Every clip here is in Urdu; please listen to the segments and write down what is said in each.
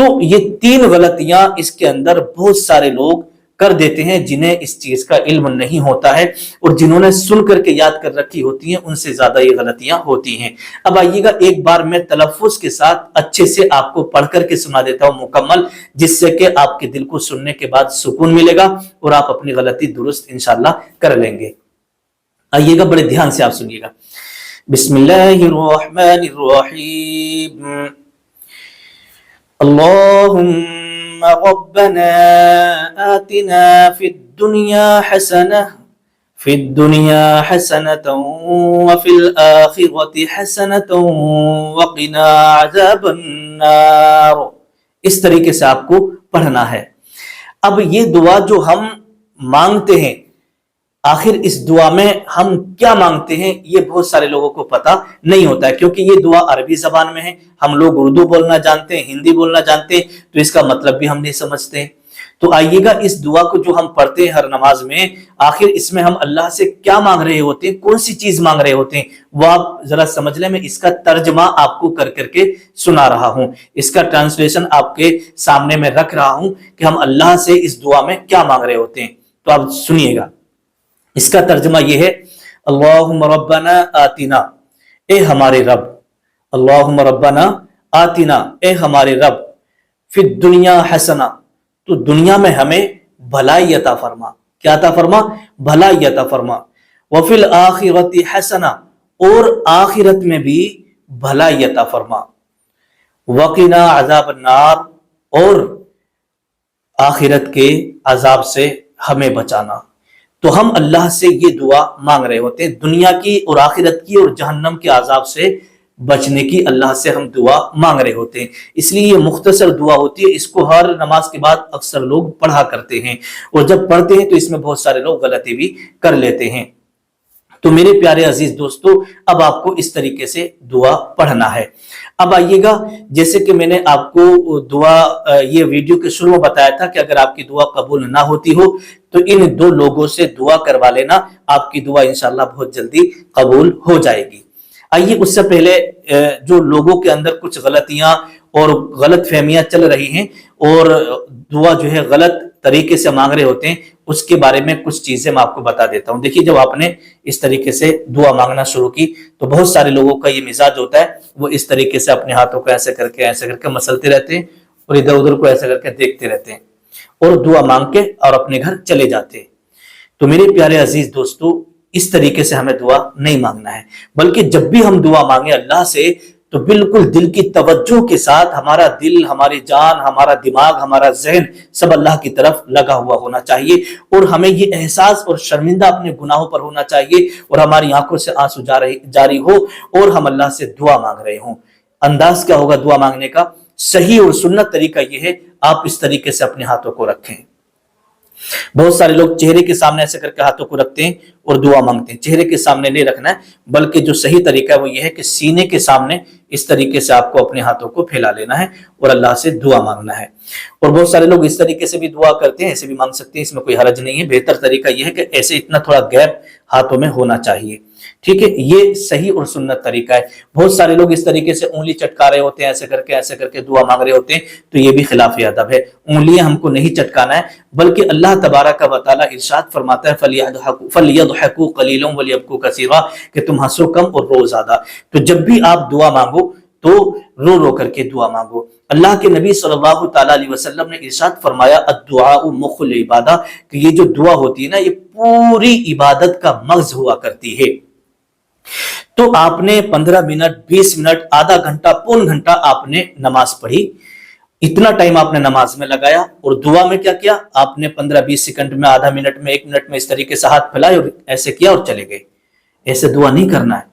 تو یہ 3 غلطیاں اس کے اندر بہت سارے لوگ کر دیتے ہیں جنہیں اس چیز کا علم نہیں ہوتا ہے، اور جنہوں نے سن کر کے یاد کر رکھی ہوتی ہیں ان سے زیادہ یہ غلطیاں ہوتی ہیں۔ اب آئیے گا ایک بار میں تلفظ کے ساتھ اچھے سے آپ کو پڑھ کر کے سنا دیتا ہوں مکمل، جس سے کہ آپ کے دل کو سننے کے بعد سکون ملے گا اور آپ اپنی غلطی درست انشاءاللہ کر لیں گے۔ آئیے گا بڑے دھیان سے آپ سنیے گا۔ بسم اللہ الرحمن الرحیم۔ اللهم ربنا آتنا في الدنيا حسنة وفي الآخرة حسنة وقنا عذاب النار۔ اس طریقے سے آپ کو پڑھنا ہے۔ اب یہ دعا جو ہم مانگتے ہیں، آخر اس دعا میں ہم کیا مانگتے ہیں یہ بہت سارے لوگوں کو پتا نہیں ہوتا ہے، کیونکہ یہ دعا عربی زبان میں ہے، ہم لوگ اردو بولنا جانتے ہیں، ہندی بولنا جانتے ہیں، تو اس کا مطلب بھی ہم نہیں سمجھتے ہیں۔ تو آئیے گا اس دعا کو جو ہم پڑھتے ہیں ہر نماز میں، آخر اس میں ہم اللہ سے کیا مانگ رہے ہوتے ہیں، کون سی چیز مانگ رہے ہوتے ہیں، وہ آپ ذرا سمجھ لیں۔ میں اس کا ترجمہ آپ کو کر کر کے سنا رہا ہوں، اس کا ٹرانسلیشن آپ کے سامنے میں رکھ رہا ہوں کہ ہم اللہ سے اس دعا میں کیا مانگ رہے ہوتے ہیں۔ تو آپ سنیے گا، اس کا ترجمہ یہ ہے، اللہم ربنا آتنا، اے ہمارے رب، اللہم ربنا آتنا، اے ہمارے رب، فی الدنیا حسنہ، تو دنیا میں ہمیں بھلائی عطا فرما، کیا عطا فرما؟ بھلائی عطا فرما، وفی الآخرۃ حسنہ، اور آخرت میں بھی بھلائی عطا فرما، وقنا عذاب النار، اور آخرت کے عذاب سے ہمیں بچانا۔ تو ہم اللہ سے یہ دعا مانگ رہے ہوتے ہیں، دنیا کی اور آخرت کی اور جہنم کے عذاب سے بچنے کی اللہ سے ہم دعا مانگ رہے ہوتے ہیں۔ اس لیے یہ مختصر دعا ہوتی ہے، اس کو ہر نماز کے بعد اکثر لوگ پڑھا کرتے ہیں، اور جب پڑھتے ہیں تو اس میں بہت سارے لوگ غلطی بھی کر لیتے ہیں۔ تو میرے پیارے عزیز دوستو، اب آپ کو اس طریقے سے دعا پڑھنا ہے۔ اب آئیے گا، جیسے کہ میں نے آپ کو دعا یہ ویڈیو کے شروع میں بتایا تھا کہ اگر آپ کی دعا قبول نہ ہوتی ہو تو ان 2 لوگوں سے دعا کروا لینا، آپ کی دعا انشاءاللہ بہت جلدی قبول ہو جائے گی۔ آئیے اس سے پہلے جو لوگوں کے اندر کچھ غلطیاں اور غلط فہمیاں چل رہی ہیں اور دعا جو ہے غلط طریقے سے مانگ رہے ہوتے ہیں، اس کے بارے میں کچھ چیزیں میں آپ کو بتا دیتا ہوں۔ دیکھیے، جب آپ نے اس طریقے سے دعا مانگنا شروع کی تو بہت سارے لوگوں کا یہ مزاج ہوتا ہے، وہ اس طریقے سے اپنے ہاتھوں کو ایسے کر کے مسلتے رہتے ہیں اور ادھر ادھر کو ایسے کر کے دیکھتے رہتے ہیں اور دعا مانگ کے اور اپنے گھر چلے جاتے ہیں۔ تو میرے پیارے عزیز دوستو، اس طریقے سے ہمیں دعا نہیں مانگنا ہے، بلکہ جب بھی ہم دعا مانگیں اللہ سے تو بالکل دل کی توجہ کے ساتھ ہمارا دل، ہماری جان، ہمارا دماغ، ہمارا ذہن سب اللہ کی طرف لگا ہوا ہونا چاہیے، اور ہمیں یہ احساس اور شرمندہ اپنے گناہوں پر ہونا چاہیے، اور ہماری آنکھوں سے آنسو جاری ہو اور ہم اللہ سے دعا مانگ رہے ہوں۔ انداز کیا ہوگا دعا مانگنے کا؟ صحیح اور سنت طریقہ یہ ہے، آپ اس طریقے سے اپنے ہاتھوں کو رکھیں۔ بہت سارے لوگ چہرے کے سامنے ایسے کر کے ہاتھوں کو رکھتے ہیں اور دعا مانگتے ہیں، چہرے کے سامنے نہیں رکھنا ہے، بلکہ جو صحیح طریقہ ہے وہ یہ ہے کہ سینے کے سامنے اس طریقے سے آپ کو اپنے ہاتھوں کو پھیلا لینا ہے اور اللہ سے دعا مانگنا ہے۔ اور بہت سارے لوگ اس طریقے سے بھی دعا کرتے ہیں، ایسے بھی مانگ سکتے ہیں، اس میں کوئی حرج نہیں ہے۔ بہتر طریقہ یہ ہے کہ ایسے اتنا تھوڑا گیپ ہاتھوں میں ہونا چاہیے، ٹھیک ہے، یہ صحیح اور سنت طریقہ ہے۔ بہت سارے لوگ اس طریقے سے انگلی چٹکا رہے ہوتے ہیں، ایسے کر کے دعا مانگ رہے ہوتے ہیں، تو یہ بھی خلاف ادب ہے۔ انگلیاں ہم کو نہیں چٹکانا ہے، بلکہ اللہ تبارک و تعالیٰ ارشاد فرماتا ہے فَلْيَضْحَكُوا قَلِيلًا وَلْيَبْكُوا كَثِيرًا، کہ تم ہنسو کم اور رو زیادہ۔ تو جب بھی آپ دعا مانگو تو رو رو کر کے دعا مانگو۔ اللہ کے نبی صلی اللہ تعالیٰ علیہ وسلم نے ارشاد فرمایا الدعاء مخ العبادہ، کہ یہ جو دعا ہوتی ہے نا، یہ پوری عبادت کا مغز ہوا کرتی ہے۔ تو آپ نے 15 منٹ، 20 منٹ، آدھا گھنٹہ، پون گھنٹہ آپ نے نماز پڑھی، اتنا ٹائم آپ نے نماز میں لگایا، اور دعا میں کیا کیا؟ آپ نے 15-20 سیکنڈ میں، آدھا منٹ میں، 1 منٹ میں اس طریقے سے ہاتھ پھیلائے اور ایسے کیا اور چلے گئے۔ ایسے دعا نہیں کرنا ہے۔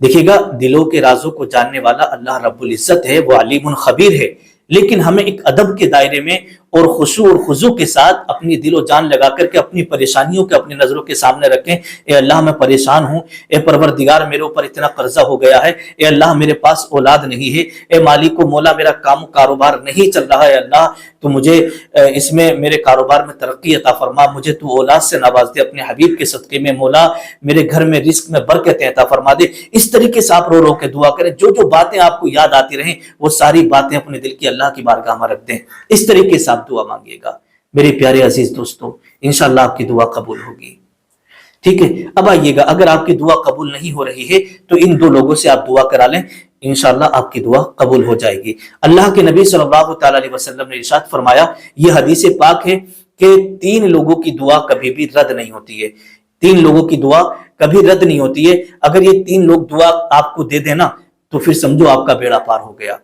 دیکھیے گا، دلوں کے رازوں کو جاننے والا اللہ رب العزت ہے، وہ علیم خبیر ہے، لیکن ہمیں ایک ادب کے دائرے میں اور خشوع اور خضوع کے ساتھ اپنی دل و جان لگا کر کے اپنی پریشانیوں کے اپنی نظروں کے سامنے رکھیں. اے اللہ میں پریشان ہوں، اے پروردگار میرے اوپر اتنا قرضہ ہو گیا ہے، اے اللہ میرے پاس اولاد نہیں ہے، اے مالک و مولا میرا کاروبار نہیں چل رہا ہے، اللہ تو مجھے اس میں میرے کاروبار میں ترقی عطا فرما، مجھے تو اولاد سے نواز دے اپنے حبیب کے صدقے میں، مولا میرے گھر میں رزق میں برکتیں عطا فرما دے. اس طریقے سے آپ رو رو کے دعا کریں، جو باتیں آپ کو یاد آتی رہیں وہ ساری باتیں اپنے دل کی اللہ کی بارگاہ میں رکھ دیں. اس طریقے سے آپ دعا مانگیے گا میرے پیارے عزیز دوستو، انشاءاللہ آپ کی دعا قبول ہوگی. ٹھیک ہے، اب آئیے گا، اگر آپ کی دعا قبول نہیں ہو رہی ہے تو ان دو لوگوں سے آپ دعا کرا لیں، انشاءاللہ آپ کی دعا قبول ہو جائے گی. اللہ کے نبی صلی اللہ تعالی علیہ وسلم نے ارشاد فرمایا، یہ حدیث پاک ہے کہ 3 لوگوں کی دعا کبھی بھی رد نہیں ہوتی ہے. 3 لوگوں کی دعا کبھی رد نہیں ہوتی ہے. اگر یہ 3 لوگ دعا آپ کو دے دینا تو پھر سمجھو آپ کا بیڑا پار ہو گیا.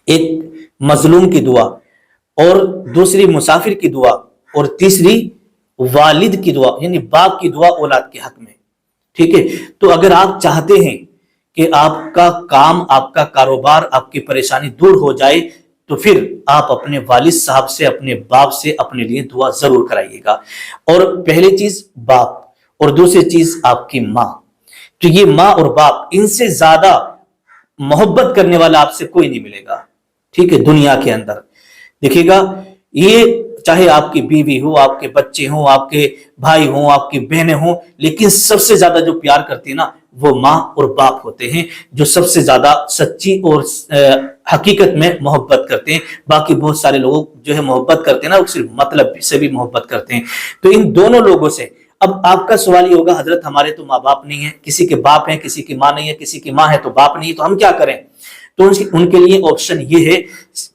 ایک مظلوم کی دعا، اور دوسری مسافر کی دعا، اور تیسری والد کی دعا یعنی باپ کی دعا اولاد کے حق میں. ٹھیک ہے، تو اگر آپ چاہتے ہیں کہ آپ کا کام، آپ کا کاروبار، آپ کی پریشانی دور ہو جائے تو پھر آپ اپنے والد صاحب سے، اپنے باپ سے اپنے لیے دعا ضرور کرائیے گا. اور پہلی چیز باپ، اور دوسری چیز آپ کی ماں. تو یہ ماں اور باپ، ان سے زیادہ محبت کرنے والا آپ سے کوئی نہیں ملے گا. ٹھیک ہے، دنیا کے اندر دیکھیے گا، یہ چاہے آپ کی بیوی ہو، آپ کے بچے ہوں، آپ کے بھائی ہوں، آپ کی بہنیں ہوں، لیکن سب سے زیادہ جو پیار کرتی ہے نا وہ ماں اور باپ ہوتے ہیں، جو سب سے زیادہ سچی اور حقیقت میں محبت کرتے ہیں. باقی بہت سارے لوگ جو ہے محبت کرتے ہیں نا وہ صرف مطلب سے بھی محبت کرتے ہیں. تو ان دونوں لوگوں سے اب آپ کا سوال یہ ہوگا، حضرت ہمارے تو ماں باپ نہیں ہیں، کسی کے باپ ہیں کسی کی ماں نہیں ہے، کسی کی ماں ہے تو باپ نہیں ہے، تو ہم کیا کریں؟ تو ان کے لیے آپشن یہ ہے،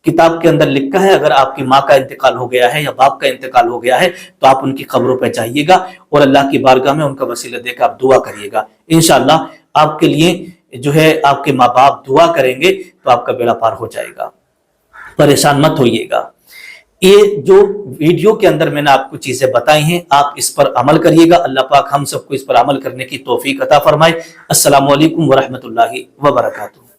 کتاب کے اندر لکھا ہے اگر آپ کی ماں کا انتقال ہو گیا ہے یا باپ کا انتقال ہو گیا ہے تو آپ ان کی قبروں پہ جائیے گا اور اللہ کی بارگاہ میں ان کا وسیلہ دے کر آپ دعا کریے گا. انشاءاللہ آپ کے لیے جو ہے آپ کے ماں باپ دعا کریں گے تو آپ کا بیڑا پار ہو جائے گا. پریشان مت ہوئیے گا. یہ جو ویڈیو کے اندر میں نے آپ کو چیزیں بتائی ہیں آپ اس پر عمل کریے گا. اللہ پاک ہم سب کو اس پر عمل کرنے کی توفیق عطا فرمائے. السلام علیکم ورحمۃ اللہ وبرکاتہ.